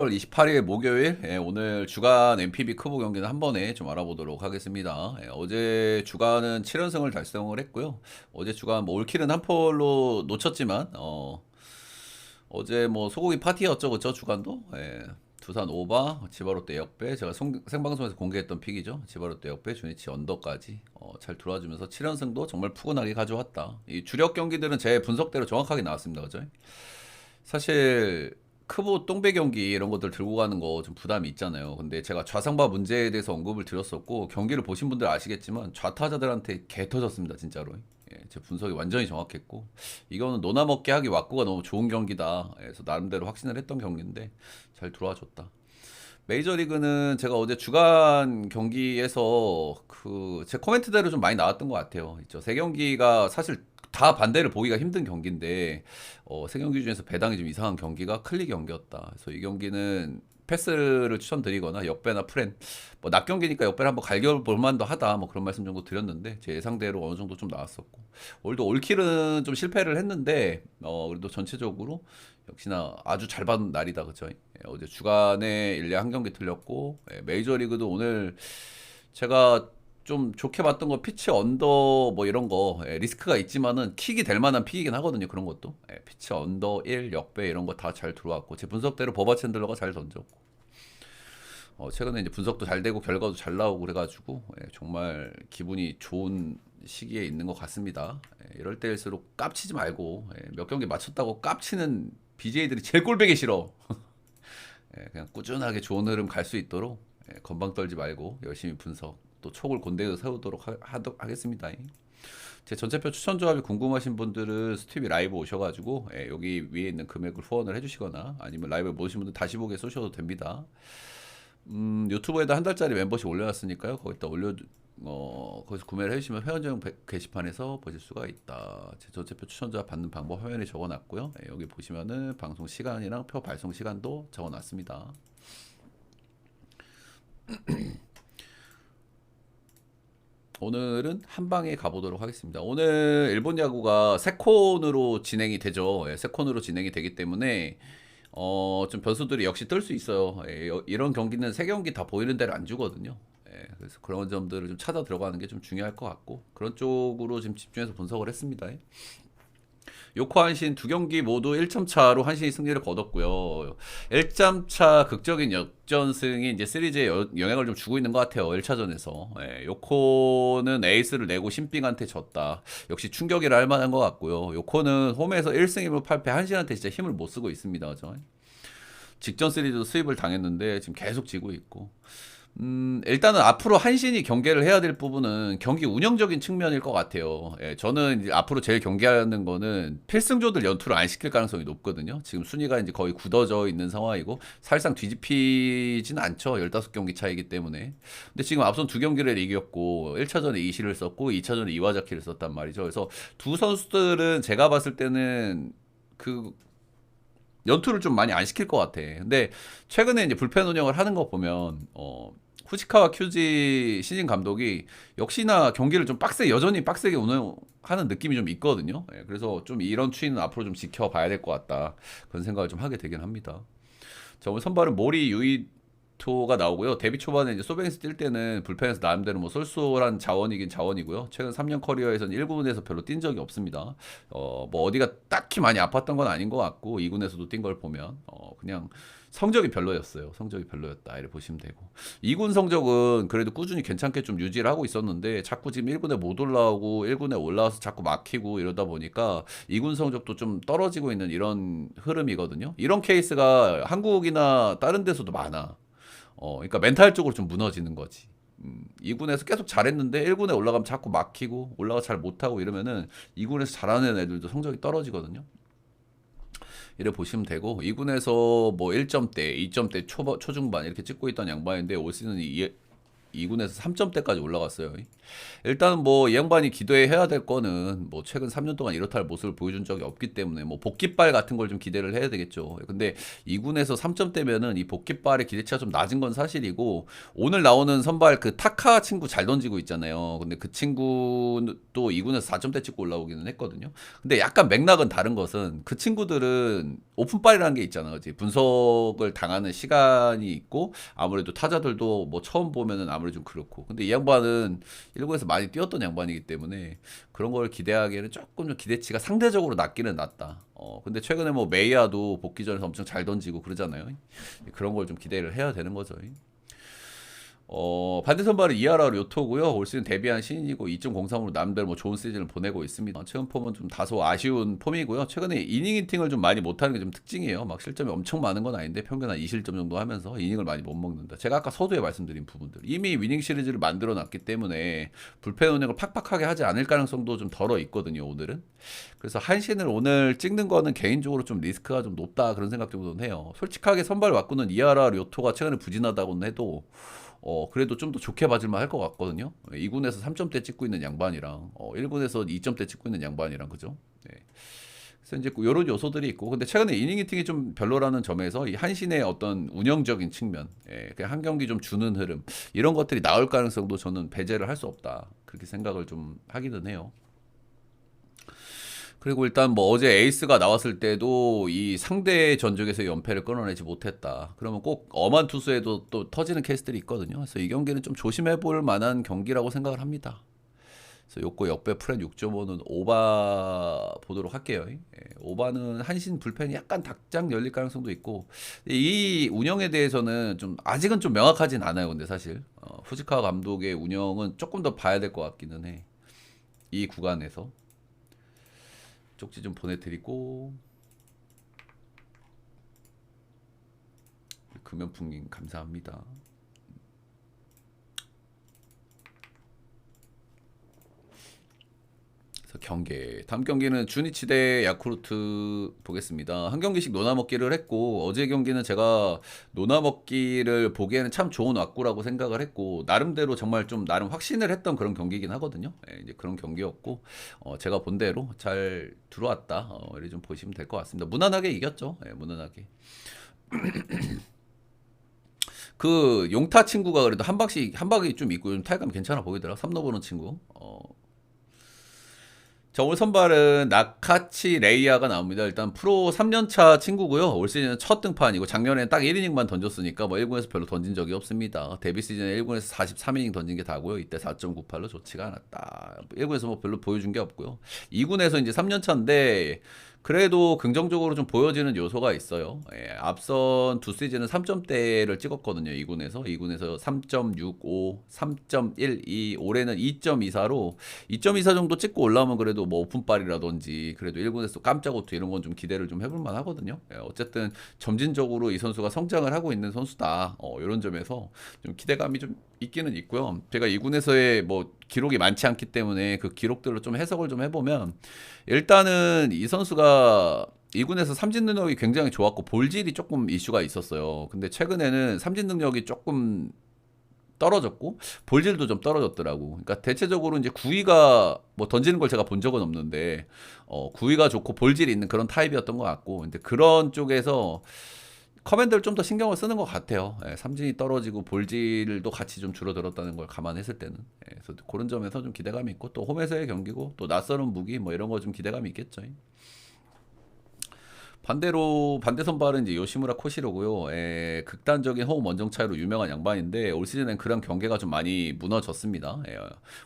10월 28일 목요일, 오늘 주간 MPB 크보 경기는 한 번에 좀 알아보도록 하겠습니다. 어제 주간은 7연승을 달성을 했고요. 어제 주간 뭐 올킬은 한 폴로 놓쳤지만 어제 뭐 소고기 파티였죠, 그쵸? 주간도. 두산 오바, 지바롯데 역배, 제가 생방송에서 공개했던 픽이죠. 지바롯데 역배, 주니치 언더까지 잘 들어와주면서 7연승도 정말 푸근하게 가져왔다. 이 주력 경기들은 제 분석대로 정확하게 나왔습니다, 그죠? 사실 크보 똥배 경기 이런 것들 들고 가는 거 좀 부담이 있잖아요. 근데 제가 좌상바 문제에 대해서 언급을 드렸었고, 경기를 보신 분들 아시겠지만 좌타자들한테 개 터졌습니다, 진짜로. 제 분석이 완전히 정확했고, 이거는 노나 먹게 하기 왁구가 너무 좋은 경기다. 그래서 나름대로 확신을 했던 경기인데 잘 들어와줬다. 메이저리그는 제가 어제 주간 경기에서 그 제 코멘트대로 좀 많이 나왔던 것 같아요. 있죠. 세 경기가 사실 다 반대를 보기가 힘든 경기인데 세 경기 중에서 배당이 좀 이상한 경기가 클리 경기였다. 그래서 이 경기는 패스를 추천드리거나 역배나 프렌 뭐 낮 경기니까 역배를 한번 갈겨볼 만도 하다 뭐 그런 말씀 정도 드렸는데 제 예상대로 어느 정도 좀 나왔었고 오늘도 올킬은 좀 실패를 했는데 그래도 전체적으로 역시나 아주 잘 받은 날이다 그죠? 어제 주간에 일례 한 경기 틀렸고 메이저리그도 오늘 제가 좀 좋게 봤던 거 피치 언더 뭐 이런 거 리스크가 있지만은 킥이 될 만한 픽이긴 하거든요. 그런 것도 피치 언더 1 역배 이런 거 다 잘 들어왔고 제 분석대로 버버 챈들러가 잘 던졌고 최근에 이제 분석도 잘 되고 결과도 잘 나오고 그래가지고 정말 기분이 좋은 시기에 있는 것 같습니다. 이럴 때일수록 깝치지 말고 몇 경기 맞췄다고 깝치는 BJ들이 제일 꼴보기 싫어. 그냥 꾸준하게 좋은 흐름 갈 수 있도록 건방 떨지 말고 열심히 분석 또 촉을 곤대어 세우도록 하겠습니다. 제 전체표 추천 조합이 궁금하신 분들은 스튜비 라이브 오셔가지고 여기 위에 있는 금액을 후원을 해주시거나 아니면 라이브 모르신 분들 다시 보게 쏘셔도 됩니다. 유튜브에다 한 달짜리 멤버십 올려놨으니까요. 거기다 거기서 구매를 해주시면 회원정 게시판에서 보실 수가 있다. 제 전체표 추천자 받는 방법 화면에 적어놨고요. 여기 보시면은 방송 시간이랑 표 발송 시간도 적어놨습니다. 오늘은 한 방에 가보도록 하겠습니다. 오늘 일본 야구가 세 콘으로 진행이 되죠. 세 콘으로 진행이 되기 때문에 좀 변수들이 역시 뜰 수 있어요. 이런 경기는 세 경기 다 보이는 대로 안 주거든요. 그래서 그런 점들을 좀 찾아 들어가는 게 좀 중요할 것 같고 그런 쪽으로 지금 집중해서 분석을 했습니다. 요코 한신 두 경기 모두 1점 차로 한신이 승리를 거뒀고요. 1점 차 극적인 역전승이 이제 시리즈에 영향을 좀 주고 있는 것 같아요. 1차전에서. 요코는 에이스를 내고 신빙한테 졌다. 역시 충격이라 할 만한 것 같고요. 요코는 홈에서 1승 1무 8패 한신한테 진짜 힘을 못 쓰고 있습니다. 직전 시리즈도 수입을 당했는데 지금 계속 지고 있고. 일단은 앞으로 한신이 경계를 해야 될 부분은 경기 운영적인 측면일 것 같아요. 저는 이제 앞으로 제일 경계하는 거는 필승조들 연투를 안 시킬 가능성이 높거든요. 지금 순위가 이제 거의 굳어져 있는 상황이고 사실상 뒤집히진 않죠. 15경기 차이기 때문에. 근데 지금 앞선 두 경기를 이겼고 1차전에 이시를 썼고 2차전에 이와자키를 썼단 말이죠. 그래서 두 선수들은 제가 봤을 때는 그 연투를 좀 많이 안 시킬 것 같아. 근데 최근에 이제 불펜 운영을 하는 거 보면 후지카와 큐지 신인 감독이 역시나 경기를 좀 여전히 빡세게 운영하는 느낌이 좀 있거든요. 그래서 좀 이런 추이는 앞으로 좀 지켜봐야 될 것 같다. 그런 생각을 좀 하게 되긴 합니다. 자, 오늘 선발은 모리 유이토가 나오고요. 데뷔 초반에 이제 소뱅스 뛸 때는 불펜에서 나름대로 뭐 쏠쏠한 자원이긴 자원이고요. 최근 3년 커리어에서는 1군에서 별로 뛴 적이 없습니다. 뭐 어디가 딱히 많이 아팠던 건 아닌 것 같고 2군에서도 뛴 걸 보면 그냥 성적이 별로였어요. 성적이 별로였다. 이렇게 보시면 되고. 2군 성적은 그래도 꾸준히 괜찮게 좀 유지를 하고 있었는데 자꾸 지금 1군에 못 올라오고 1군에 올라와서 자꾸 막히고 이러다 보니까 2군 성적도 좀 떨어지고 있는 이런 흐름이거든요. 이런 케이스가 한국이나 다른 데서도 많아. 그러니까 멘탈적으로 좀 무너지는 거지. 2군에서 계속 잘했는데 1군에 올라가면 자꾸 막히고 올라가 잘 못하고 이러면은 2군에서 잘하는 애들도 성적이 떨어지거든요. 이래 보시면 되고 2군에서 뭐 1점대, 2점대 초중반 이렇게 찍고 있던 양반인데 올 시즌 2군에서 3점대까지 올라갔어요. 일단 뭐 이 양반이 기대해야 될 거는 뭐 최근 3년 동안 이렇다 할 모습을 보여준 적이 없기 때문에 뭐 복귀발 같은 걸 좀 기대를 해야 되겠죠. 근데 2군에서 3점대면은 이 복귀발의 기대치가 좀 낮은 건 사실이고, 오늘 나오는 선발 그 타카 친구 잘 던지고 있잖아요. 근데 그 친구도 2군에서 4점대 찍고 올라오기는 했거든요. 근데 약간 맥락은 다른 것은 그 친구들은 오픈발이라는 게 있잖아. 그지? 분석을 당하는 시간이 있고, 아무래도 타자들도 뭐 처음 보면은 아무래도 좀 그렇고. 근데 이 양반은 1군에서 많이 뛰었던 양반이기 때문에 그런 걸 기대하기에는 조금 좀 기대치가 상대적으로 낮기는 낮다. 근데 최근에 뭐 메이아도 복귀 전에서 엄청 잘 던지고 그러잖아요. 그런 걸 좀 기대를 해야 되는 거죠. 반대 선발은 이하라 료토고요. 올 시즌 데뷔한 신인이고 2.03으로 남들 뭐 좋은 시즌을 보내고 있습니다. 최근 폼은 좀 다소 아쉬운 폼이고요. 최근에 이닝 히팅을 좀 많이 못하는 게 좀 특징이에요. 막 실점이 엄청 많은 건 아닌데 평균 한 2실점 정도 하면서 이닝을 많이 못 먹는다. 제가 아까 서두에 말씀드린 부분들, 이미 위닝 시리즈를 만들어 놨기 때문에 불펜 운영을 팍팍하게 하지 않을 가능성도 좀 덜어 있거든요, 오늘은. 그래서 한신을 오늘 찍는 거는 개인적으로 좀 리스크가 좀 높다, 그런 생각 정도는 해요. 솔직하게 선발 바꾸는 이하라 료토가 최근에 부진하다고는 해도 그래도 좀 더 좋게 봐줄만 할 것 같거든요. 2군에서 3점대 찍고 있는 양반이랑 1군에서 2점대 찍고 있는 양반이랑, 그죠? 네. 그래서 이제 이런 요소들이 있고, 근데 최근에 이닝 히팅이 좀 별로라는 점에서 이 한신의 어떤 운영적인 측면, 그냥 한 경기 좀 주는 흐름, 이런 것들이 나올 가능성도 저는 배제를 할 수 없다, 그렇게 생각을 좀 하기는 해요. 그리고 일단 뭐 어제 에이스가 나왔을 때도 이 상대 전적에서 연패를 끊어내지 못했다, 그러면 꼭 엄한 투수에도 또 터지는 케이스들이 있거든요. 그래서 이 경기는 좀 조심해 볼 만한 경기라고 생각을 합니다. 그래서 요거 역배 프렌 6.5는 오바 보도록 할게요. 오바는 한신 불펜이 약간 닭장 열릴 가능성도 있고, 이 운영에 대해서는 좀 아직은 좀 명확하진 않아요. 근데 사실 후지카 감독의 운영은 조금 더 봐야 될 것 같기는 해. 이 구간에서 쪽지 좀 보내드리고, 금연풍님 감사합니다. 경기, 다음 경기는 주니치 대 야쿠르트 보겠습니다. 한 경기씩 노나먹기를 했고, 어제 경기는 제가 노나먹기를 보기에는 참 좋은 왁구라고 생각을 했고, 나름대로 정말 좀 나름 확신을 했던 그런 경기긴 하거든요. 이제 그런 경기였고, 제가 본 대로 잘 들어왔다, 이렇게 좀 보시면 될 것 같습니다. 무난하게 이겼죠. 무난하게. 그 용타 친구가 그래도 한 박이 좀 있고 좀 타격감 괜찮아 보이더라. 삼루 보는 친구. 자, 오늘 선발은 나카치 레이아가 나옵니다. 일단 프로 3년차 친구고요. 올 시즌은 첫 등판이고, 작년에 딱 1이닝만 던졌으니까 뭐 1군에서 별로 던진 적이 없습니다. 데뷔 시즌에 1군에서 43이닝 던진 게 다고요. 이때 4.98로 좋지가 않았다. 1군에서 뭐 별로 보여준 게 없고요. 2군에서 이제 3년차인데 그래도 긍정적으로 좀 보여지는 요소가 있어요. 앞선 두 시즌은 3점대를 찍었거든요. 2군에서 3.65, 3.12, 올해는 2.24로 2.24 정도 찍고 올라오면 그래도 뭐 오픈발이라든지 그래도 1군에서 깜짝 오투 이런 건 좀 기대를 좀 해볼 만 하거든요. 어쨌든 점진적으로 이 선수가 성장을 하고 있는 선수다. 이런 점에서 좀 기대감이 좀 있기는 있고요. 제가 2군에서의 뭐 기록이 많지 않기 때문에 그 기록들로 좀 해석을 좀 해보면, 일단은 이 선수가 2군에서 삼진 능력이 굉장히 좋았고 볼질이 조금 이슈가 있었어요. 근데 최근에는 삼진 능력이 조금 떨어졌고 볼질도 좀 떨어졌더라고. 그러니까 대체적으로 이제 구위가 뭐 던지는 걸 제가 본 적은 없는데 구위가 좋고 볼질이 있는 그런 타입이었던 것 같고, 근데 그런 쪽에서 커맨드를 좀 더 신경을 쓰는 것 같아요. 삼진이 떨어지고 볼질도 같이 좀 줄어들었다는 걸 감안했을 때는. 그래서 그런 점에서 좀 기대감이 있고, 또 홈에서의 경기고 또 낯설은 무기 뭐 이런 거 좀 기대감이 있겠죠. 반대로 반대 선발은 이제 요시무라 코시로고요. 극단적인 호흡 원정 차이로 유명한 양반인데 올 시즌엔 그런 경계가 좀 많이 무너졌습니다.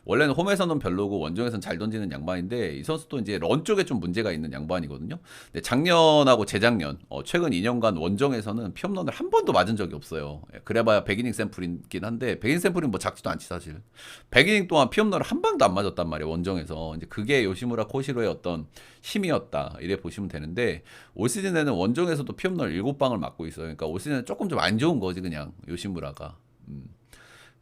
원래는 홈에서는 별로고 원정에서는 잘 던지는 양반인데 이 선수도 이제 런 쪽에 좀 문제가 있는 양반이거든요. 근데 작년하고 재작년 최근 2년간 원정에서는 피홈런을 한 번도 맞은 적이 없어요. 그래봐야 100이닝 샘플이긴 한데 100이닝 샘플이 뭐 작지도 않지 사실. 100이닝 동안 피홈런을 한 방도 안 맞았단 말이에요, 원정에서. 이제 그게 요시무라 코시로의 어떤 힘이었다, 이래 보시면 되는데, 올 시즌에는 원정에서도 피홈런 7방을 맞고 있어요. 그러니까 올 시즌은 조금 좀 안 좋은 거지, 그냥 요시무라가.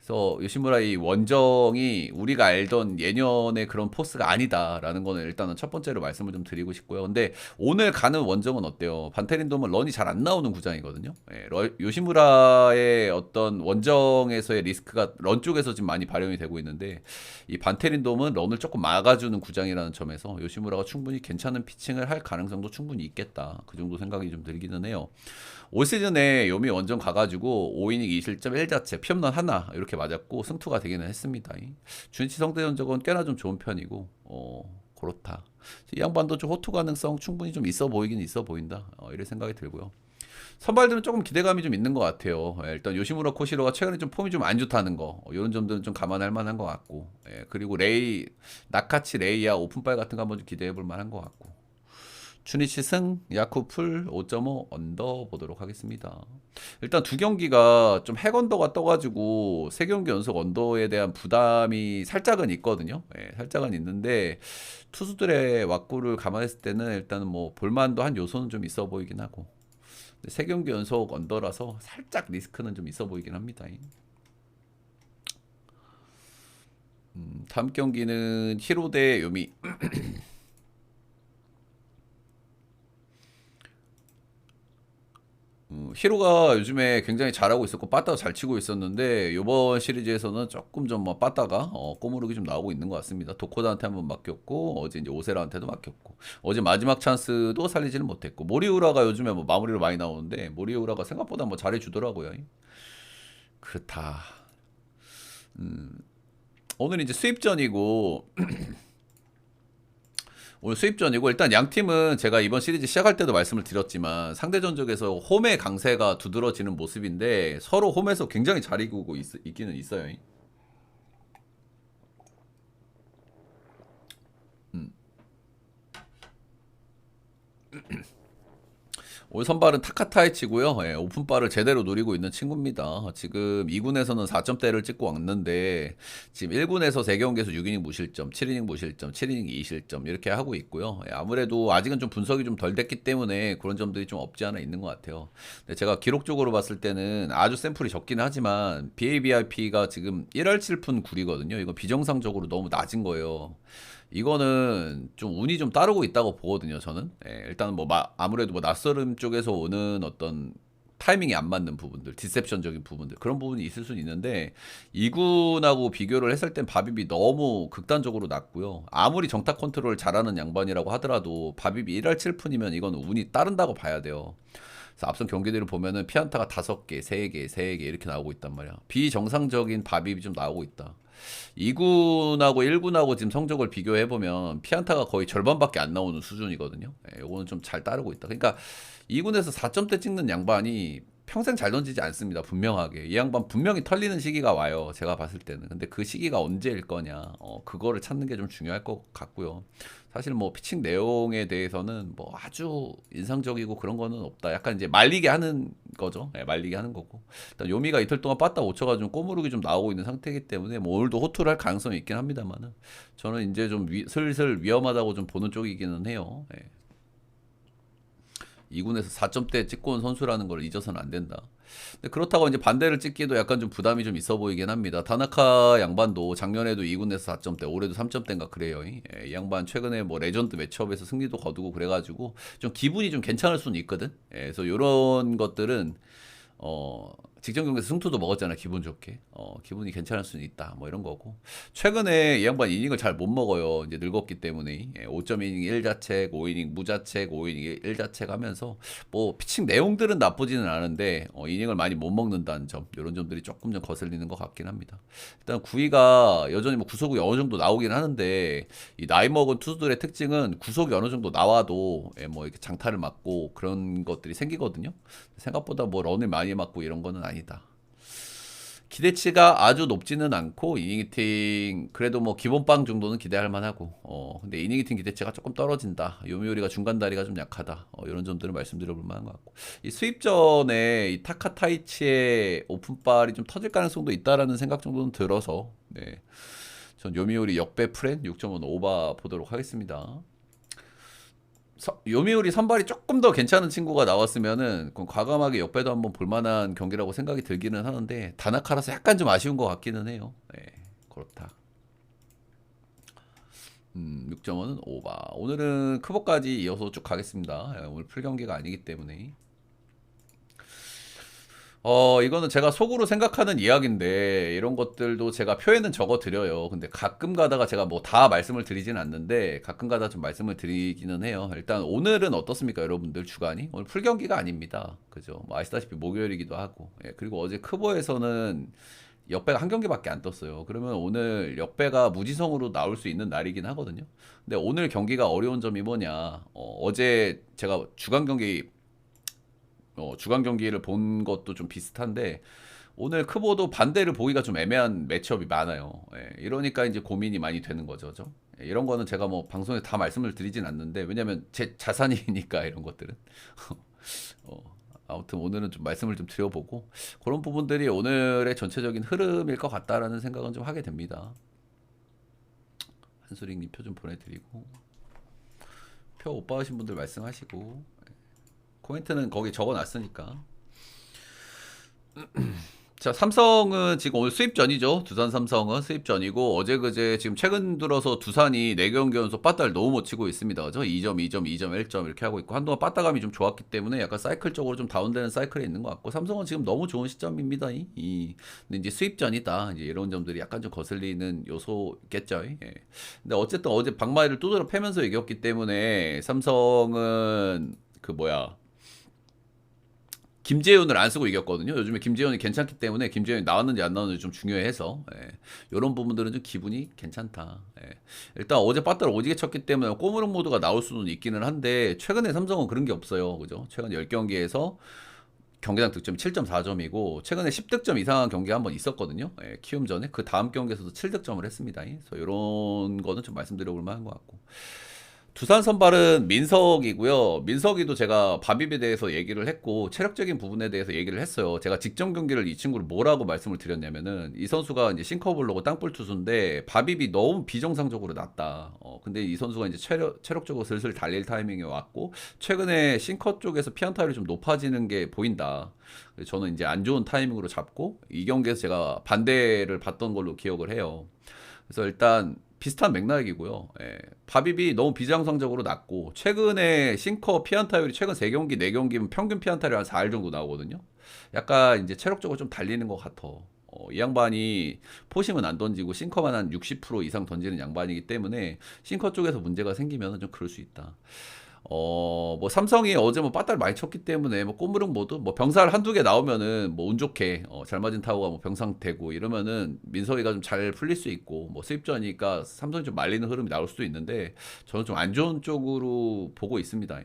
그래서 요시무라 이 원정이 우리가 알던 예년의 그런 포스가 아니다라는 거는 일단은 첫 번째로 말씀을 좀 드리고 싶고요. 근데 오늘 가는 원정은 어때요? 반테린돔은 런이 잘 안 나오는 구장이거든요. 예, 요시무라의 어떤 원정에서의 리스크가 런 쪽에서 지금 많이 발현이 되고 있는데 이 반테린돔은 런을 조금 막아주는 구장이라는 점에서 요시무라가 충분히 괜찮은 피칭을 할 가능성도 충분히 있겠다. 그 정도 생각이 좀 들기는 해요. 올 시즌에 요미 원정 가가지고 5이닝 2실점 1자체 피홈런 하나 이렇게 맞았고 승투가 되기는 했습니다. 준치 성대 전적은 꽤나 좀 좋은 편이고 그렇다. 이 양반도 좀 호투 가능성 충분히 좀 있어 보이긴 있어 보인다. 이런 생각이 들고요. 선발들은 조금 기대감이 좀 있는 것 같아요. 일단 요시무라 코시로가 최근에 좀 폼이 좀 안 좋다는 거 이런 점들은 좀 감안할 만한 것 같고 그리고 레이 나카치 레이야 오픈발 같은 거 한번 좀 기대해 볼 만한 것 같고 추니치 승, 야쿠 풀 5.5 언더 보도록 하겠습니다. 일단 두 경기가 좀 핵언더가 떠가지고 세 경기 연속 언더에 대한 부담이 살짝은 있거든요. 살짝은 있는데 투수들의 왁구를 감안했을 때는 일단은 뭐 볼만도 한 요소는 좀 있어 보이긴 하고 세 경기 연속 언더라서 살짝 리스크는 좀 있어 보이긴 합니다. 다음 경기는 히로 대 요미. 히로가 요즘에 굉장히 잘하고 있었고 빠따가 잘 치고 있었는데 이번 시리즈에서는 조금 좀 뭐 빠따가 꼬무르기 좀 나오고 있는 것 같습니다. 도코다한테 한번 맡겼고 어제 이제 오세라한테도 맡겼고 어제 마지막 찬스도 살리지는 못했고 모리우라가 요즘에 뭐 마무리로 많이 나오는데 모리우라가 생각보다 뭐 잘해주더라고요. 그렇다. 오늘 이제 수입전이고 오늘 수입전이고 일단 양 팀은 제가 이번 시리즈 시작할 때도 말씀을 드렸지만 상대 전적에서 홈의 강세가 두드러지는 모습인데 서로 홈에서 굉장히 잘 이기고 있기는 있어요. 올 선발은 타카타이치고요. 오픈바를 제대로 노리고 있는 친구입니다. 지금 2군에서는 4점대를 찍고 왔는데 지금 1군에서 3경기에서 6이닝 무실점, 7이닝 무실점, 7이닝 2실점 이렇게 하고 있고요. 아무래도 아직은 좀 분석이 좀 덜 됐기 때문에 그런 점들이 좀 없지 않아 있는 것 같아요. 근데 제가 기록적으로 봤을 때는 아주 샘플이 적긴 하지만 BABIP가 지금 1할 7푼 9이거든요. 이거 비정상적으로 너무 낮은 거예요. 이거는 좀 운이 좀 따르고 있다고 보거든요, 저는. 일단은 뭐 아무래도 뭐 낯설음 쪽에서 오는 어떤 타이밍이 안 맞는 부분들, 디셉션적인 부분들 그런 부분이 있을 수는 있는데 이군하고 비교를 했을 땐 바비비 너무 극단적으로 낮고요. 아무리 정타 컨트롤 잘하는 양반이라고 하더라도 바비비 1할 7푼이면 이건 운이 따른다고 봐야 돼요. 그래서 앞선 경기들을 보면은 피안타가 5개, 3개, 3개 이렇게 나오고 있단 말이야. 비정상적인 바비비 좀 나오고 있다. 2군하고 1군하고 지금 성적을 비교해 보면 피안타가 거의 절반밖에 안 나오는 수준이거든요. 이거는 좀 잘 따르고 있다. 그러니까 2군에서 4점대 찍는 양반이 평생 잘 던지지 않습니다. 분명하게. 이 양반 분명히 털리는 시기가 와요. 제가 봤을 때는. 근데 그 시기가 언제일 거냐. 그거를 찾는 게 좀 중요할 것 같고요. 사실 뭐 피칭 내용에 대해서는 뭐 아주 인상적이고 그런 거는 없다. 약간 이제 말리게 하는 거죠. 말리게 하는 거고. 일단 요미가 이틀 동안 빠따 5초가 좀 꼬무르기 좀 나오고 있는 상태이기 때문에 뭐 오늘도 호투를 할 가능성이 있긴 합니다만은 저는 이제 좀 슬슬 위험하다고 좀 보는 쪽이기는 해요. 2군에서 4점대 찍고 온 선수라는 걸 잊어서는 안 된다. 근데 그렇다고 이제 반대를 찍기도 약간 좀 부담이 좀 있어 보이긴 합니다. 타나카 양반도 작년에도 2군에서 4점대, 올해도 3점대인가 그래요. 이 양반 최근에 뭐 레전드 매치업에서 승리도 거두고 그래가지고 좀 기분이 좀 괜찮을 수는 있거든. 그래서 이런 것들은 직전 경기에서 승투도 먹었잖아, 기분 좋게. 기분이 괜찮을 수는 있다. 뭐 이런 거고. 최근에 이 양반 이닝을 잘 못 먹어요. 이제 늙었기 때문에. 5.2이닝 1자책, 5이닝 무자책, 5이닝 1자책 하면서 뭐 피칭 내용들은 나쁘지는 않은데 이닝을 많이 못 먹는다는 점. 이런 점들이 조금 좀 거슬리는 것 같긴 합니다. 일단 구위가 여전히 뭐 구속이 어느 정도 나오긴 하는데 이 나이 먹은 투수들의 특징은 구속이 어느 정도 나와도 뭐 이렇게 장타를 맞고 그런 것들이 생기거든요. 생각보다 뭐 런을 많이 맞고 이런 거는 아니다. 기대치가 아주 높지는 않고 이닝 히팅 그래도 뭐 기본빵 정도는 기대할 만하고 근데 이닝 히팅 기대치가 조금 떨어진다. 요미요리가 중간 다리가 좀 약하다. 이런 점들을 말씀드려 볼 만한 것 같고 이 수입전에 이 타카타이치의 오픈발이 좀 터질 가능성도 있다라는 생각 정도는 들어서 네. 전 요미요리 역배 프렌 6.5 오바 보도록 하겠습니다. 요미우리 선발이 조금 더 괜찮은 친구가 나왔으면은 그럼 과감하게 역배도 한번 볼만한 경기라고 생각이 들기는 하는데 다나카라서 약간 좀 아쉬운 것 같기는 해요. 네, 그렇다. 6.5는 오바. 오늘은 크보까지 이어서 쭉 가겠습니다. 오늘 풀 경기가 아니기 때문에. 이거는 제가 속으로 생각하는 이야기인데, 이런 것들도 제가 표에는 적어 드려요. 근데 가끔 가다가 제가 뭐 다 말씀을 드리진 않는데, 가끔 가다 좀 말씀을 드리기는 해요. 일단 오늘은 어떻습니까, 여러분들 주간이? 오늘 풀 경기가 아닙니다. 그죠? 뭐 아시다시피 목요일이기도 하고. 예, 그리고 어제 크보에서는 역배가 한 경기밖에 안 떴어요. 그러면 오늘 역배가 무지성으로 나올 수 있는 날이긴 하거든요. 근데 오늘 경기가 어려운 점이 뭐냐? 어제 제가 주간 경기를 본 것도 좀 비슷한데 오늘 크보도 반대를 보기가 좀 애매한 매치업이 많아요. 예, 이러니까 이제 고민이 많이 되는 거죠. 예, 이런 거는 제가 뭐 방송에 다 말씀을 드리진 않는데 왜냐면 제 자산이니까 이런 것들은. 아무튼 오늘은 좀 말씀을 좀 드려보고 그런 부분들이 오늘의 전체적인 흐름일 것 같다라는 생각은 좀 하게 됩니다. 한수링님 표 좀 보내드리고 표 오빠 하신 분들 말씀하시고 코멘트는 거기 적어놨으니까. 자, 삼성은 지금 오늘 수입전이죠. 두산 삼성은 수입전이고 어제 그제 지금 최근 들어서 두산이 4경기 연속 빠따를 너무 못 치고 있습니다. 그죠? 2점, 2점, 2점, 1점 이렇게 하고 있고 한동안 빠따감이 좀 좋았기 때문에 약간 사이클적으로 좀 다운되는 사이클에 있는 것 같고 삼성은 지금 너무 좋은 시점입니다. 근데 이제 수입전이다. 이제 이런 점들이 약간 좀 거슬리는 요소겠죠. 예. 근데 어쨌든 어제 박마이를 두드려 패면서 이겼기 때문에 삼성은 그 뭐야 김재훈을 안 쓰고 이겼거든요. 요즘에 김재훈이 괜찮기 때문에 김재훈이 나왔는지 안 나왔는지 좀 중요해서 이런 부분들은 좀 기분이 괜찮다. 일단 어제 빠따를 오지게 쳤기 때문에 꼬무릉 모드가 나올 수는 있기는 한데 최근에 삼성은 그런 게 없어요. 그죠? 최근 10경기에서 경기당 득점이 7.4점이고 최근에 10득점 이상한 경기가 한번 있었거든요. 키움 전에 그 다음 경기에서도 7득점을 했습니다. 그래서 이런 거는 좀 말씀드려볼 만한 것 같고. 두산 선발은 민석이고요. 민석이도 제가 바빕에 대해서 얘기를 했고 체력적인 부분에 대해서 얘기를 했어요. 제가 직전 경기를 이 친구를 뭐라고 말씀을 드렸냐면은 이 선수가 이제 싱커블로고 땅볼 투수인데 바빕이 너무 비정상적으로 낮다. 근데 이 선수가 이제 체력적으로 슬슬 달릴 타이밍이 왔고 최근에 싱커 쪽에서 피안타율이 좀 높아지는 게 보인다. 그래서 저는 이제 안 좋은 타이밍으로 잡고 이 경기에서 제가 반대를 봤던 걸로 기억을 해요. 그래서 일단 비슷한 맥락이고요. 바빕이 너무 비정상적으로 낮고 최근에 싱커 피안타율이 최근 3경기, 4경기면 평균 피안타율이 한 4할 정도 나오거든요. 약간 이제 체력적으로 좀 달리는 것 같아. 이 양반이 포심은 안 던지고 싱커만 한 60% 이상 던지는 양반이기 때문에 싱커 쪽에서 문제가 생기면 좀 그럴 수 있다. 뭐 삼성이 어제 뭐 빠따를 많이 쳤기 때문에 뭐 꼬무릉 모드 뭐 병살 한두 개 나오면은 뭐 운 좋게 잘 맞은 타구가 뭐 병상되고 이러면은 민석이가 좀 잘 풀릴 수 있고 뭐 수입전이니까 삼성이 좀 말리는 흐름이 나올 수도 있는데 저는 좀 안 좋은 쪽으로 보고 있습니다.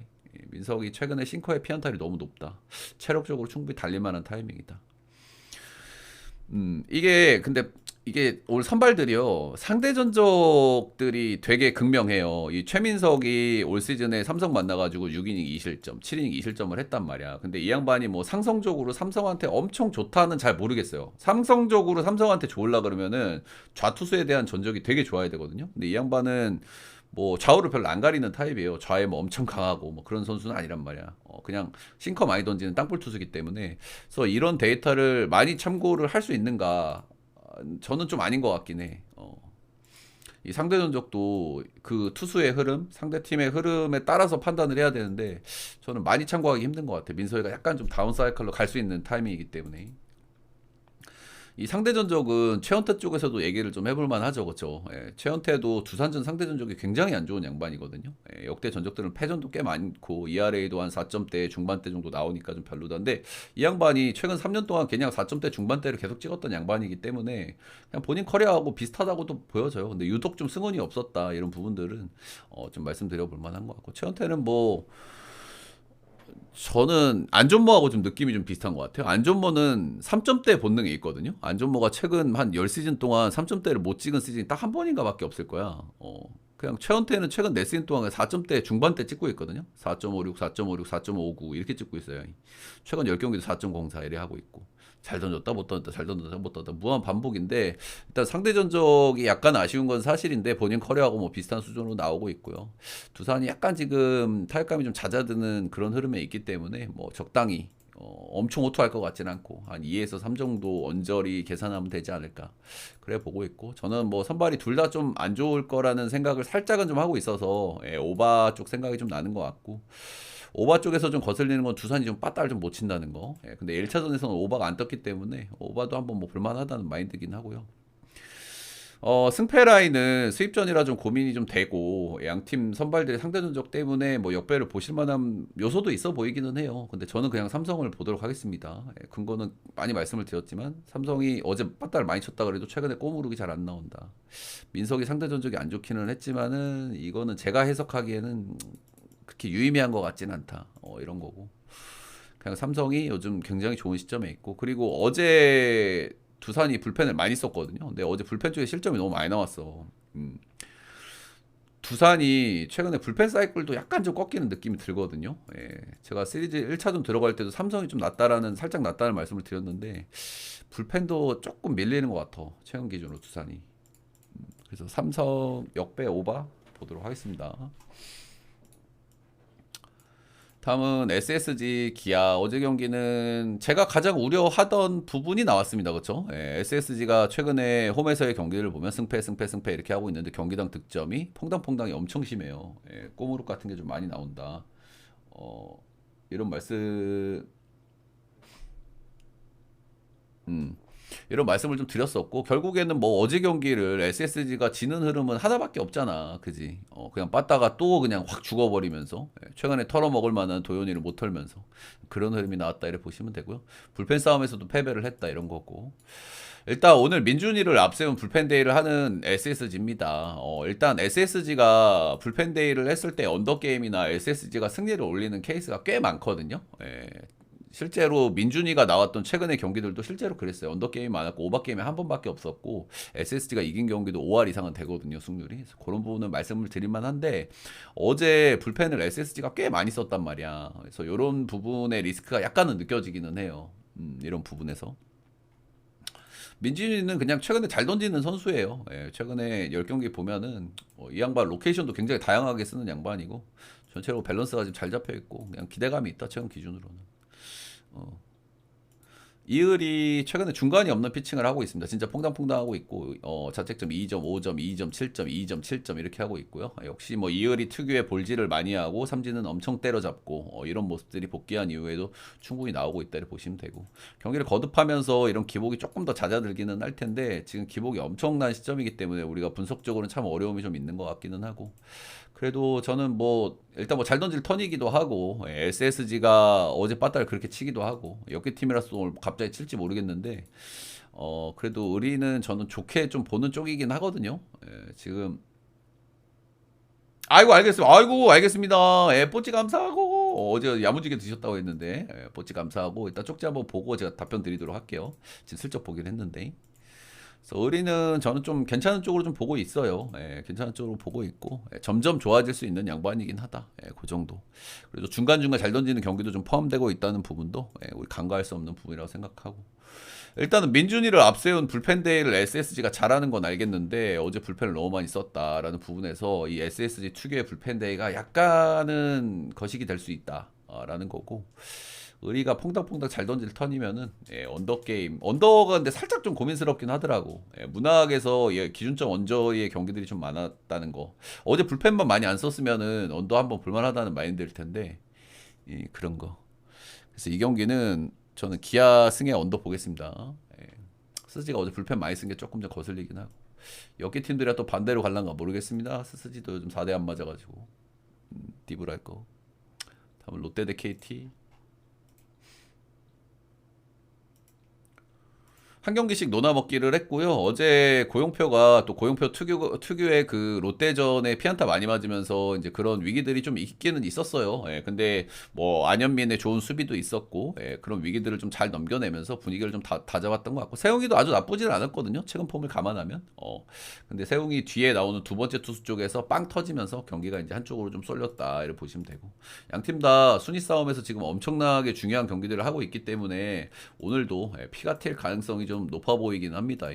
민석이 최근에 싱커의 피안타율이 너무 높다. 체력적으로 충분히 달릴 만한 타이밍이다. 이게 근데 이게 올 선발들이요 상대 전적들이 되게 극명해요. 이 최민석이 올 시즌에 삼성 만나가지고 6이닝 2실점, 7이닝 2실점을 했단 말이야. 근데 이 양반이 뭐 상성적으로 삼성한테 엄청 좋다는 잘 모르겠어요. 삼성적으로 삼성한테 좋으려 그러면은 좌투수에 대한 전적이 되게 좋아야 되거든요. 근데 이 양반은 뭐 좌우를 별로 안 가리는 타입이에요. 좌에 뭐 엄청 강하고 뭐 그런 선수는 아니란 말이야. 그냥 싱커 많이 던지는 땅볼 투수기 때문에 그래서 이런 데이터를 많이 참고를 할 수 있는가? 저는 좀 아닌 것 같긴 해. 이 상대 전적도 그 투수의 흐름, 상대 팀의 흐름에 따라서 판단을 해야 되는데 저는 많이 참고하기 힘든 것 같아. 민서이가 약간 좀 다운 사이클로 갈 수 있는 타이밍이기 때문에. 이 상대 전적은 최원태 쪽에서도 얘기를 좀 해볼 만하죠, 그렇죠? 최원태도 두산전 상대 전적이 굉장히 안 좋은 양반이거든요. 역대 전적들은 패전도 꽤 많고 ERA도 한 4점대 중반대 정도 나오니까 좀 별로던데 이 양반이 최근 3년 동안 그냥 4점대 중반대를 계속 찍었던 양반이기 때문에 그냥 본인 커리어하고 비슷하다고도 보여져요. 근데 유독 좀 승운이 없었다 이런 부분들은 좀 말씀드려볼 만한 것 같고 최원태는 뭐 저는 안전모하고 좀 느낌이 좀 비슷한 것 같아요. 안전모는 3점대 본능이 있거든요. 안전모가 최근 한 10시즌 동안 3점대를 못 찍은 시즌이 딱 한 번인가 밖에 없을 거야. 그냥 최원태는 최근 4시즌 동안 4점대 중반대 찍고 있거든요. 4.56, 4.56, 4.59 이렇게 찍고 있어요. 최근 10경기도 4.04 이래 하고 있고. 잘 던졌다 못 던졌다 잘 던졌다 못 던졌다 무한 반복인데 일단 상대 전적이 약간 아쉬운 건 사실인데 본인 커리어하고 뭐 비슷한 수준으로 나오고 있고요. 두산이 약간 지금 타격감이 좀 잦아드는 그런 흐름에 있기 때문에 뭐 적당히 엄청 호투할 것 같진 않고 한 2에서 3 정도 언저리 계산하면 되지 않을까 그래 보고 있고 저는 뭐 선발이 둘 다 좀 안 좋을 거라는 생각을 살짝은 좀 하고 있어서 오바 쪽 생각이 좀 나는 것 같고 오바 쪽에서 좀 거슬리는 건 두산이 좀 빠따를 좀 못 친다는 거. 근데 1차전에서는 오바가 안 떴기 때문에 오바도 한번 뭐 볼만하다는 마인드긴 하고요. 승패 라인은 수입전이라 좀 고민이 좀 되고 양팀 선발들의 상대 전적 때문에 뭐 역배를 보실 만한 요소도 있어 보이기는 해요. 근데 저는 그냥 삼성을 보도록 하겠습니다. 근거는 많이 말씀을 드렸지만 삼성이 어제 빠따를 많이 쳤다 그래도 최근에 꼬무룩이 잘 안 나온다. 민석이 상대 전적이 안 좋기는 했지만은 이거는 제가 해석하기에는 그렇게 유의미한 것 같진 않다. 이런 거고. 그냥 삼성이 요즘 굉장히 좋은 시점에 있고 그리고 어제 두산이 불펜을 많이 썼거든요. 근데 어제 불펜 쪽에 실점이 너무 많이 나왔어. 두산이 최근에 불펜 사이클도 약간 좀 꺾이는 느낌이 들거든요. 제가 시리즈 1차전 들어갈 때도 삼성이 좀 낫다라는 살짝 낫다는 말씀을 드렸는데 불펜도 조금 밀리는 것 같아. 최근 기준으로 두산이. 그래서 삼성 역배 오바 보도록 하겠습니다. 다음은 SSG 기아 어제 경기는 제가 가장 우려하던 부분이 나왔습니다. 그렇죠? SSG가 최근에 홈에서의 경기를 보면 승패 승패 승패 이렇게 하고 있는데 경기당 득점이 퐁당퐁당이 엄청 심해요. 꼬무룩 같은 게 좀 많이 나온다. 어, 이런 말씀 음, 이런 말씀을 좀 드렸었고 결국에는 뭐 어제 경기를 SSG가 지는 흐름은 하나밖에 없잖아, 그지? 그냥 빠따가 또 그냥 확 죽어버리면서 최근에 털어먹을 만한 도요니를 못 털면서 그런 흐름이 나왔다 이렇게 보시면 되고요. 불펜 싸움에서도 패배를 했다 이런 거고. 일단 오늘 민준이를 앞세운 불펜 데이를 하는 SSG입니다. 일단 SSG가 불펜 데이를 했을 때 언더게임이나 SSG가 승리를 올리는 케이스가 꽤 많거든요. 실제로 민준이가 나왔던 최근의 경기들도 실제로 그랬어요. 언더게임 많았고 오버게임이 한 번밖에 없었고 SSG가 이긴 경기도 5할 이상은 되거든요. 승률이. 그래서 그런 부분은 말씀을 드릴 만한데 어제 불펜을 SSG가 꽤 많이 썼단 말이야. 그래서 이런 부분의 리스크가 약간은 느껴지기는 해요. 이런 부분에서. 민준이는 그냥 최근에 잘 던지는 선수예요. 최근에 10경기 보면은 이 양반 로케이션도 굉장히 다양하게 쓰는 양반이고 전체적으로 밸런스가 지금 잘 잡혀 있고 그냥 기대감이 있다 최근 기준으로는. 어, 이을이 최근에 중간이 없는 피칭을 하고 있습니다. 진짜 퐁당퐁당 하고 있고 자책점 2점, 5점, 2점, 7점, 2점, 7점 이렇게 하고 있고요. 역시 뭐 이을이 특유의 볼질을 많이 하고 삼진은 엄청 때려잡고 이런 모습들이 복귀한 이후에도 충분히 나오고 있다를 보시면 되고 경기를 거듭하면서 이런 기복이 조금 더 잦아들기는 할 텐데 지금 기복이 엄청난 시점이기 때문에 우리가 분석적으로는 참 어려움이 좀 있는 것 같기는 하고 그래도 저는 뭐 일단 뭐 잘 던질 턴이기도 하고 SSG가 어제 빠따를 그렇게 치기도 하고 역계 팀이라서 오늘 갑자기 칠지 모르겠는데 그래도 의리는 저는 좋게 좀 보는 쪽이긴 하거든요. 지금 아이고 알겠습니다. 아이고 알겠습니다. 뽀찌 감사하고 어제 야무지게 드셨다고 했는데 뽀찌 감사하고 일단 쪽지 한번 보고 제가 답변 드리도록 할게요. 지금 슬쩍 보긴 했는데. 그래서 의리는 저는 좀 괜찮은 쪽으로 좀 보고 있어요. 괜찮은 쪽으로 보고 있고 점점 좋아질 수 있는 양반이긴 하다. 그 정도. 그래도 중간중간 잘 던지는 경기도 좀 포함되고 있다는 부분도 우리 간과할 수 없는 부분이라고 생각하고 일단은 민준이를 앞세운 불펜 데이를 SSG가 잘하는 건 알겠는데 어제 불펜을 너무 많이 썼다라는 부분에서 이 SSG 특유의 불펜 데이가 약간은 거식이 될 수 있다라는 거고 의리가 퐁당퐁당 잘 던질 턴이면은 언더 게임 언더가 근데 살짝 좀 고민스럽긴 하더라고. 문학에서 기준점 언저리의 경기들이 좀 많았다는 거. 어제 불펜만 많이 안 썼으면은 언더 한번 볼만하다는 마인드일 텐데 그런 거. 그래서 이 경기는 저는 기아 승의 언더 보겠습니다. 스스지가 어제 불펜 많이 쓴 게 조금 좀 거슬리긴 하고 여기 팀들이랑 또 반대로 갈란가 모르겠습니다. 스스지도 요즘 4대 안 맞아가지고 디브랄 거. 다음 롯데 대 KT. 한 경기씩 노나먹기를 했고요. 어제 고용표가 또 고용표 특유의 그 롯데전에 피안타 많이 맞으면서 이제 그런 위기들이 좀 있기는 있었어요. 예, 근데 뭐 안현민의 좋은 수비도 있었고, 예, 그런 위기들을 좀 잘 넘겨내면서 분위기를 좀 다잡았던 것 같고, 세웅이도 아주 나쁘지는 않았거든요. 최근 폼을 감안하면. 근데 세웅이 뒤에 나오는 두 번째 투수 쪽에서 빵 터지면서 경기가 이제 한쪽으로 좀 쏠렸다 이렇게 보시면 되고, 양 팀 다 순위 싸움에서 지금 엄청나게 중요한 경기들을 하고 있기 때문에 오늘도 피가 튈 가능성이 좀 높아 보이긴 합니다.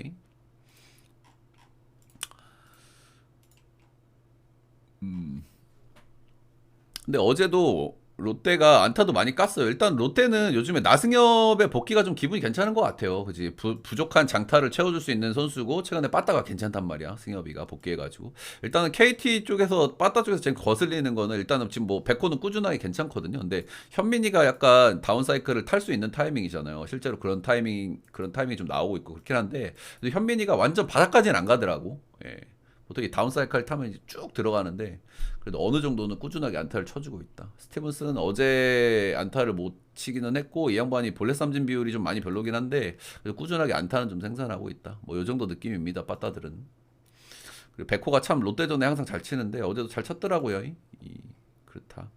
근데 어제도 롯데가 안타도 많이 깠어요. 일단 롯데는 요즘에 나승엽의 복귀가 좀 기분이 괜찮은 것 같아요. 그지? 부족한 장타를 채워줄 수 있는 선수고, 최근에 빠따가 괜찮단 말이야. 승엽이가 복귀해가지고. 일단은 KT 쪽에서, 빠따 쪽에서 지금 거슬리는 거는 일단은 지금 뭐 백호는 꾸준하게 괜찮거든요. 근데 현민이가 약간 다운 사이클을 탈 수 있는 타이밍이잖아요. 실제로 그런 타이밍이 좀 나오고 있고 그렇긴 한데, 근데 현민이가 완전 바닥까지는 안 가더라고. 예. 보통 이 다운 사이클 타면 이제 쭉 들어가는데, 그래도 어느 정도는 꾸준하게 안타를 쳐주고 있다. 스티븐스는 어제 안타를 못 치기는 했고, 이 양반이 볼넷 삼진 비율이 좀 많이 별로긴 한데 그래도 꾸준하게 안타는 좀 생산하고 있다. 뭐 요 정도 느낌입니다. 빠따들은. 그리고 백호가 참 롯데전에 항상 잘 치는데 어제도 잘 쳤더라고요. 그렇다.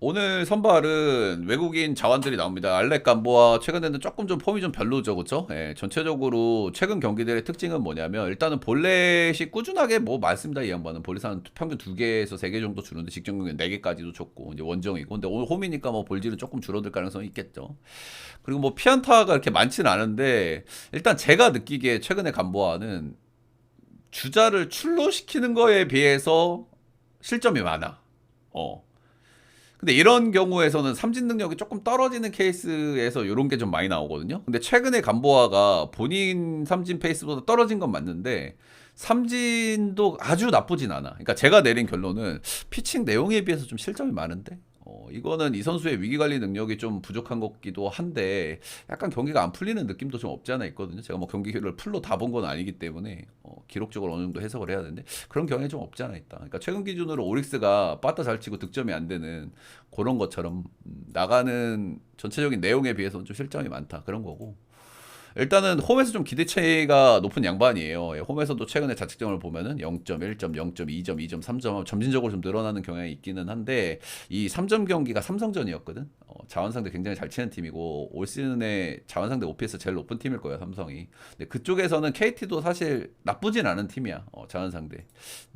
오늘 선발은 외국인 자원들이 나옵니다. 알렉 감보아 최근에는 조금 좀 폼이 좀 별로죠, 그렇죠? 예, 전체적으로 최근 경기들의 특징은 뭐냐면 일단은 볼넷이 꾸준하게 뭐 많습니다. 이 양반은 볼넷 한 평균 2개에서 3개 정도 주는데 직전 경기는 4개까지도 줬고 이제 원정이고, 근데 오늘 홈이니까 뭐 볼질은 조금 줄어들 가능성이 있겠죠. 그리고 뭐 피안타가 그렇게 많지는 않은데 일단 제가 느끼기에 최근에 감보아는 주자를 출루시키는 거에 비해서 실점이 많아. 어. 근데 이런 경우에서는 삼진 능력이 조금 떨어지는 케이스에서 이런 게 좀 많이 나오거든요. 근데 최근에 감보아가 본인 삼진 페이스보다 떨어진 건 맞는데 삼진도 아주 나쁘진 않아. 그러니까 제가 내린 결론은 피칭 내용에 비해서 좀 실점이 많은데, 이거는 이 선수의 위기 관리 능력이 좀 부족한 것 같기도 한데 약간 경기가 안 풀리는 느낌도 좀 없지 않아 있거든요. 제가 뭐 경기를 풀로 다 본 건 아니기 때문에 기록적으로 어느 정도 해석을 해야 되는데 그런 경향이 좀 없지 않아 있다. 그러니까 최근 기준으로 오릭스가 빠따 잘 치고 득점이 안 되는 그런 것처럼 나가는 전체적인 내용에 비해서는 좀 실점이 많다 그런 거고, 일단은 홈에서 좀 기대치가 높은 양반이에요. 예, 홈에서도 최근에 자책점을 보면은 0점, 1점, 0점, 2점, 2점, 3점 점진적으로 좀 늘어나는 경향이 있기는 한데 이 3점 경기가 삼성전이었거든. 자원상대 굉장히 잘 치는 팀이고 올 시즌에 자원상대 OPS 제일 높은 팀일 거예요, 삼성이. 근데 그쪽에서는 KT도 사실 나쁘진 않은 팀이야. 자원상대.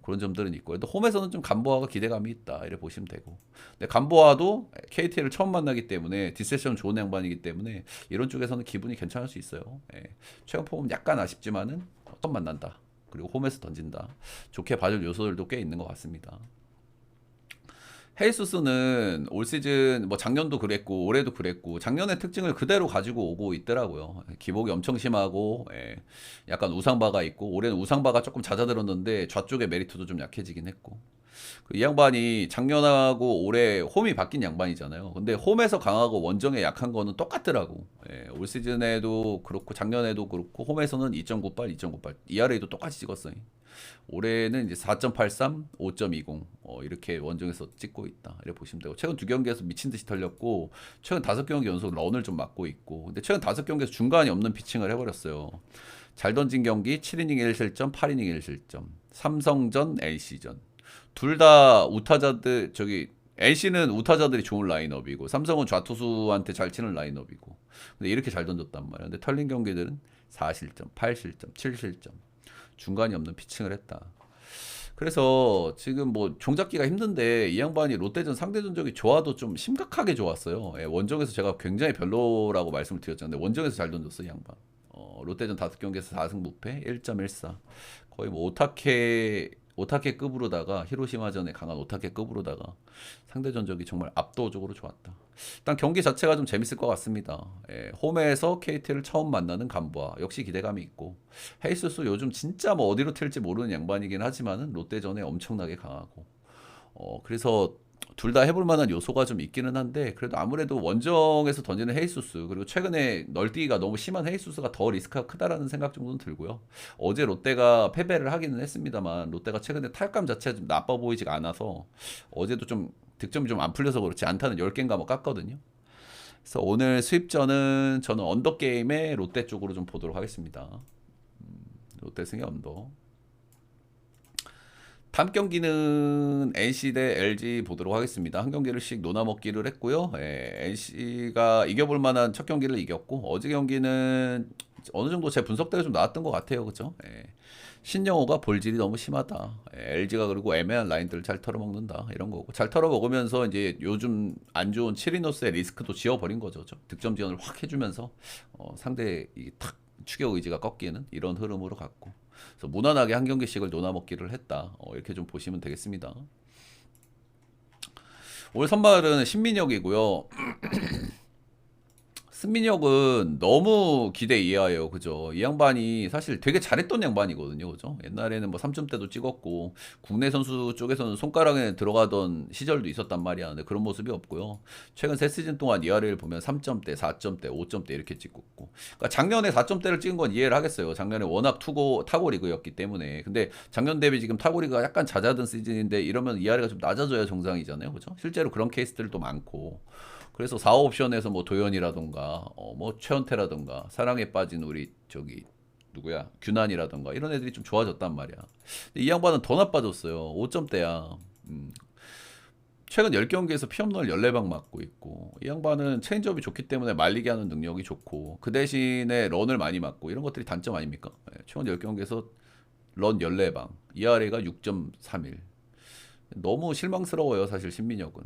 그런 점들은 있고. 또 홈에서는 좀 감보아가 기대감이 있다. 이렇게 보시면 되고. 근데 감보아도 KT를 처음 만나기 때문에 디세션 좋은 양반이기 때문에 이런 쪽에서는 기분이 괜찮을 수 있어요. 예. 최근 폼은 약간 아쉽지만은 처음 만난다. 그리고 홈에서 던진다. 좋게 봐줄 요소들도 꽤 있는 것 같습니다. 헤이수스는 올 시즌 뭐 작년도 그랬고 올해도 그랬고 작년의 특징을 그대로 가지고 오고 있더라고요. 기복이 엄청 심하고, 예, 약간 우상바가 있고, 올해는 우상바가 조금 잦아들었는데 좌쪽의 메리트도 좀 약해지긴 했고, 이 양반이 작년하고 올해 홈이 바뀐 양반이잖아요. 근데 홈에서 강하고 원정에 약한 거는 똑같더라고. 예, 올 시즌에도 그렇고 작년에도 그렇고 홈에서는 2.98, 2.98, ERA도 똑같이 찍었어요. 올해는 이제 4.83, 5.20 이렇게 원정에서 찍고 있다. 이렇게 보시면 되고, 최근 두 경기에서 미친 듯이 털렸고 최근 5경기 연속 런을 좀 맞고 있고, 근데 최근 5경기에서 중간이 없는 피칭을 해버렸어요. 잘 던진 경기 7이닝 1실점, 8이닝 1실점. 삼성전, LC전. 둘 다 우타자들, NC는 우타자들이 좋은 라인업이고 삼성은 좌투수한테 잘 치는 라인업이고, 근데 이렇게 잘 던졌단 말이야. 근데 털린 경기들은 4실점, 8실점, 7실점. 중간이 없는 피칭을 했다. 그래서 지금 뭐 종잡기가 힘든데 이 양반이 롯데전 상대 전적이 좋아도 좀 심각하게 좋았어요. 예, 원정에서 제가 굉장히 별로라고 말씀을 드렸잖아요. 원정에서 잘 던졌어, 이 양반. 롯데전 5경기에서 4승 무패 1.14. 거의 뭐 오타케급으로다가 히로시마전에 강한 오타케급으로다가 상대 전적이 정말 압도적으로 좋았다. 일단 경기 자체가 좀 재밌을 것 같습니다. 예, 홈에서 KT를 처음 만나는 감부아 역시 기대감이 있고, 헤이스스 요즘 진짜 뭐 어디로 튈지 모르는 양반이긴 하지만은 롯데전에 엄청나게 강하고, 그래서 둘 다 해볼 만한 요소가 좀 있기는 한데 그래도 아무래도 원정에서 던지는 헤이수스, 그리고 최근에 널뛰기가 너무 심한 헤이수스가 더 리스크가 크다라는 생각 정도는 들고요. 어제 롯데가 패배를 하기는 했습니다만 롯데가 최근에 타격감 자체가 좀 나빠 보이지가 않아서 어제도 좀 득점이 좀 안 풀려서 그렇지 안타는 10개인가 뭐 깠거든요. 그래서 오늘 수입전은 저는 언더게임의 롯데 쪽으로 좀 보도록 하겠습니다. 롯데 승의 언더. 다음 경기는 NC 대 LG 보도록 하겠습니다. 한 경기를씩 노나먹기를 했고요. NC가 이겨볼 만한 첫 경기를 이겼고, 어제 경기는 어느 정도 제 분석대로 좀 나왔던 것 같아요. 그죠? 신영호가 볼질이 너무 심하다. LG가 그리고 애매한 라인들을 잘 털어먹는다. 이런 거고. 잘 털어먹으면서 이제 요즘 안 좋은 치리노스의 리스크도 지워버린 거죠. 득점 지원을 확 해주면서 상대 탁 추격 의지가 꺾이는 이런 흐름으로 갔고. 그래서 무난하게 한 경기씩을 노나먹기를 했다. 이렇게 좀 보시면 되겠습니다. 오늘 선발은 신민혁이고요. 승민혁은 너무 기대 이하예요. 그죠? 이 양반이 사실 되게 잘했던 양반이거든요. 그죠? 옛날에는 뭐 3점대도 찍었고, 국내 선수 쪽에서는 손가락에 들어가던 시절도 있었단 말이야. 근데 그런 모습이 없고요. 최근 세 시즌 동안 ERA를 보면 3점대, 4점대, 5점대 이렇게 찍었고. 그러니까 작년에 4점대를 찍은 건 이해를 하겠어요. 작년에 워낙 타고 리그였기 때문에. 근데 작년 대비 지금 타고 리그가 약간 잦아든 시즌인데 이러면 ERA가 좀 낮아져야 정상이잖아요. 그죠? 실제로 그런 케이스들도 많고. 그래서 4옵션에서 뭐 도현이라던가 뭐 최원태라던가 사랑에 빠진 우리 저기 누구야 규난이라던가 이런 애들이 좀 좋아졌단 말이야. 근데 이 양반은 더 나빠졌어요. 5점대야. 최근 10경기에서 피홈런을 14방 맞고 있고, 이 양반은 체인지업이 좋기 때문에 말리게 하는 능력이 좋고, 그 대신에 런을 많이 맞고 이런 것들이 단점 아닙니까? 최근 10경기에서 런 14방, ERA가 6.31. 너무 실망스러워요, 사실 신민혁은.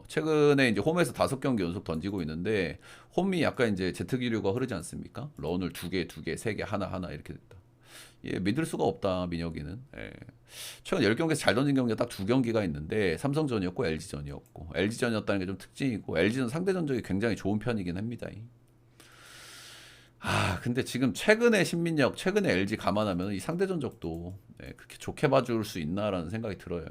최근에 이제 홈에서 5경기 연속 던지고 있는데, 홈이 약간 이제 제트 기류가 흐르지 않습니까? 런을 2개, 2개, 3개, 하나 이렇게 됐다. 예, 믿을 수가 없다, 민혁이는. 예. 최근 10경기에서 잘 던진 경기가 딱 2경기가 있는데, 삼성전이었고 LG전이었고, LG전이었다는 게 좀 특징이고, LG는 상대 전적이 굉장히 좋은 편이긴 합니다. 근데 지금 최근에 신민혁, 최근에 LG 감안하면 이 상대 전적도 그렇게 좋게 봐줄 수 있나라는 생각이 들어요.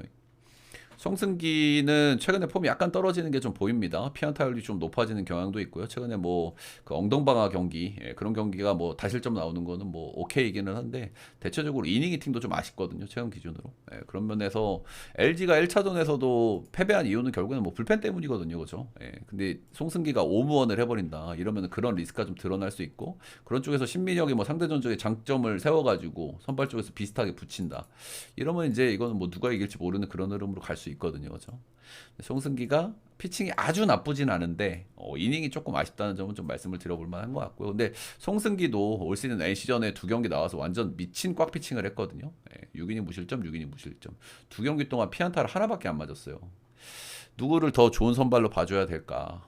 송승기는 최근에 폼이 약간 떨어지는 게 좀 보입니다. 피안타율이 좀 높아지는 경향도 있고요. 최근에 뭐 그 엉덩방아 경기 그런 경기가 뭐 다실점 나오는 거는 뭐 오케이기는 한데 대체적으로 이닝 히팅도 좀 아쉽거든요. 최근 기준으로. 그런 면에서 LG가 1차전에서도 패배한 이유는 결국에는 뭐 불펜 때문이거든요. 그죠? 근데 송승기가 오무원을 해버린다. 이러면 그런 리스크가 좀 드러날 수 있고 그런 쪽에서 신민혁이 뭐 상대 전적에 장점을 세워가지고 선발 쪽에서 비슷하게 붙인다. 이러면 이제 이거는 뭐 누가 이길지 모르는 그런 흐름으로 갈 수 있거든요. 그죠? 송승기가 피칭이 아주 나쁘진 않은데 이닝이 조금 아쉽다는 점은 좀 말씀을 드려볼 만한 것 같고요. 근데 송승기도 올 시즌 NC전에 2경기 나와서 완전 미친 꽉 피칭을 했거든요. 6이닝 무실점, 6이닝 무실점. 2경기 동안 피안타를 하나밖에 안 맞았어요. 누구를 더 좋은 선발로 봐줘야 될까?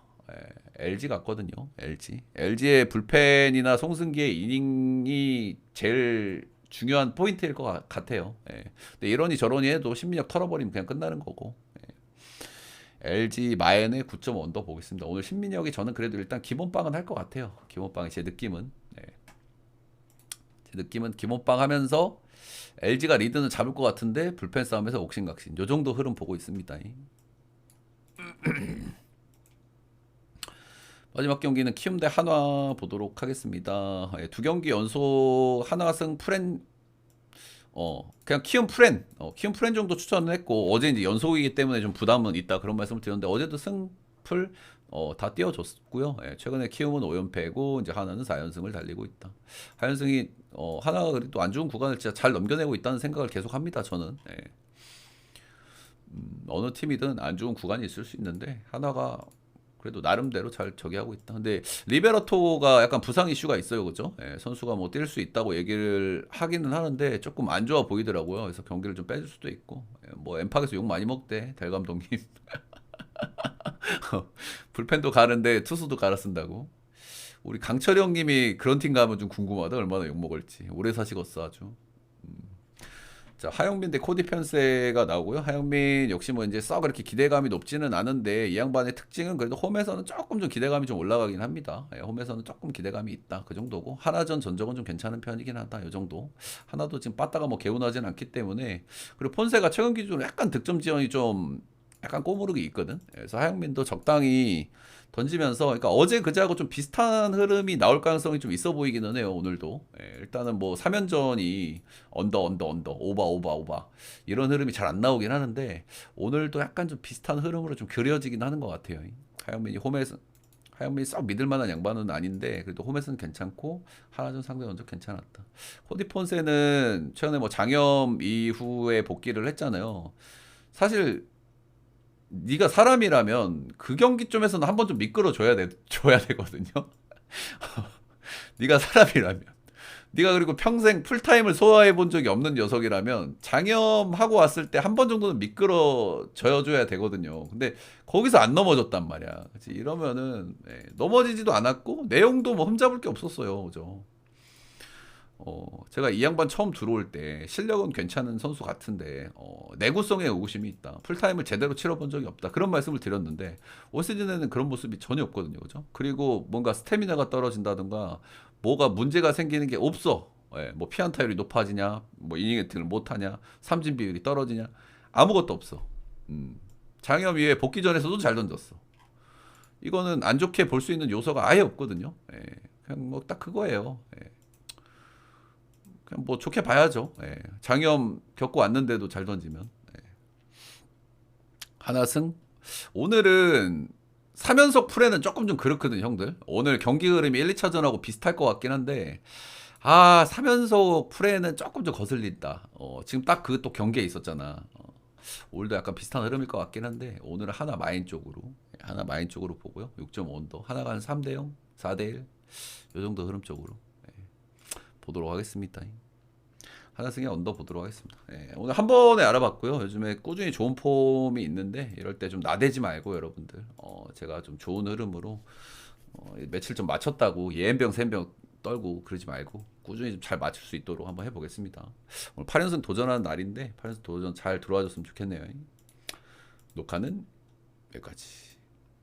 LG 같거든요. LG. LG의 불펜이나 송승기의 이닝이 제일 중요한 포인트일 것 같아요. 근데 이러니 저러니 해도 신민혁 털어버리면 그냥 끝나는 거고. LG 마엔의 9점 언더 보겠습니다. 오늘 신민혁이 저는 그래도 일단 기본빵은 할 것 같아요. 기본빵이 제 느낌은. 제 느낌은 기본빵 하면서 LG가 리드는 잡을 것 같은데 불펜 싸움에서 옥신각신. 요 정도 흐름 보고 있습니다. 마지막 경기는 키움 대 한화 보도록 하겠습니다. 2경기 연속 한화승 그냥 키움 프렌 정도 추천을 했고, 어제 이제 연속이기 때문에 좀 부담은 있다. 그런 말씀을 드렸는데, 어제도 승풀, 다 띄워줬고요. 최근에 키움은 5연패고, 이제 하나는 4연승을 달리고 있다. 하연승이, 하나가 그래도 안 좋은 구간을 진짜 잘 넘겨내고 있다는 생각을 계속 합니다, 저는. 어느 팀이든 안 좋은 구간이 있을 수 있는데, 하나가 그래도 나름대로 잘 저기 하고 있다. 근데 리베라토가 약간 부상 이슈가 있어요, 그죠? 선수가 뭐 뛸 수 있다고 얘기를 하기는 하는데 조금 안 좋아 보이더라고요. 그래서 경기를 좀 빼줄 수도 있고, 뭐 엠팍에서 욕 많이 먹대 델 감독님. 불펜도 가는데 투수도 갈아 쓴다고. 우리 강철이 형님이 그런 팀 가면 좀 궁금하다. 얼마나 욕 먹을지. 오래 사시겠어 아주. 자, 하영민 대 코디 편세가 나오고요. 하영민 역시 뭐 이제 썩 그렇게 기대감이 높지는 않은데 이 양반의 특징은 그래도 홈에서는 조금 좀 기대감이 좀 올라가긴 합니다. 홈에서는 조금 기대감이 있다. 그 정도고 하나전 전적은 좀 괜찮은 편이긴 하다. 이 정도. 하나도 지금 빠따가 뭐 개운하진 않기 때문에 그리고 폰세가 최근 기준으로 약간 득점 지원이 좀 약간 꼬무르기 있거든. 그래서 하영민도 적당히 던지면서 그러니까 어제 그제하고 좀 비슷한 흐름이 나올 가능성이 좀 있어 보이기는 해요. 오늘도. 일단은 뭐 3연전이 언더 오바 이런 흐름이 잘 안 나오긴 하는데 오늘도 약간 좀 비슷한 흐름으로 좀 그려지긴 하는 것 같아요. 하영민이 하영민이 썩 믿을 만한 양반은 아닌데 그래도 홈에서는 괜찮고 하나전 상대 원적 괜찮았다. 코디 폰세는 최근에 뭐 장염 이후에 복귀를 했잖아요. 사실 네가 사람이라면 그 경기점에서는 한번 좀 줘야 되거든요. 네가 사람이라면. 네가 그리고 평생 풀타임을 소화해 본 적이 없는 녀석이라면 장염하고 왔을 때 한 번 정도는 미끄러져줘야 되거든요. 근데 거기서 안 넘어졌단 말이야. 그치? 이러면은 넘어지지도 않았고 내용도 뭐 흠잡을 게 없었어요. 그죠? 제가 이 양반 처음 들어올 때 실력은 괜찮은 선수 같은데 내구성에 의구심이 있다. 풀타임을 제대로 치러본 적이 없다. 그런 말씀을 드렸는데 올 시즌에는 그런 모습이 전혀 없거든요. 그죠? 그리고 뭔가 스태미나가 떨어진다든가 뭐가 문제가 생기는 게 없어. 뭐 피안타율이 높아지냐, 뭐 이닝 히팅을 못하냐, 삼진 비율이 떨어지냐 아무것도 없어. 장염 이후에 복귀 전에서도 잘 던졌어. 이거는 안 좋게 볼 수 있는 요소가 아예 없거든요. 그냥 뭐 딱 그거예요. 그냥 뭐 좋게 봐야죠. 장염 겪고 왔는데도 잘 던지면. 하나승. 오늘은 3연속 풀에는 조금 좀 그렇거든, 형들. 오늘 경기 흐름이 1, 2차전하고 비슷할 것 같긴 한데, 3연속 풀에는 조금 좀 거슬린다. 지금 딱 그 또 경기에 있었잖아. 오늘도 약간 비슷한 흐름일 것 같긴 한데, 오늘은 하나 마인 쪽으로 보고요. 6.5 언더. 하나가 한 3대 0, 4대 1. 요 정도 흐름 쪽으로 보도록 하겠습니다. 하나승의 언더 보도록 하겠습니다. 오늘 한 번에 알아봤고요. 요즘에 꾸준히 좋은 폼이 있는데 이럴 때 좀 나대지 말고 여러분들 제가 좀 좋은 흐름으로 며칠 좀 맞췄다고 예엔병 샘병 떨고 그러지 말고 꾸준히 좀 잘 맞출 수 있도록 한번 해보겠습니다. 오늘 8연승 도전하는 날인데 8연승 도전 잘 들어와줬으면 좋겠네요. 녹화는 여기까지.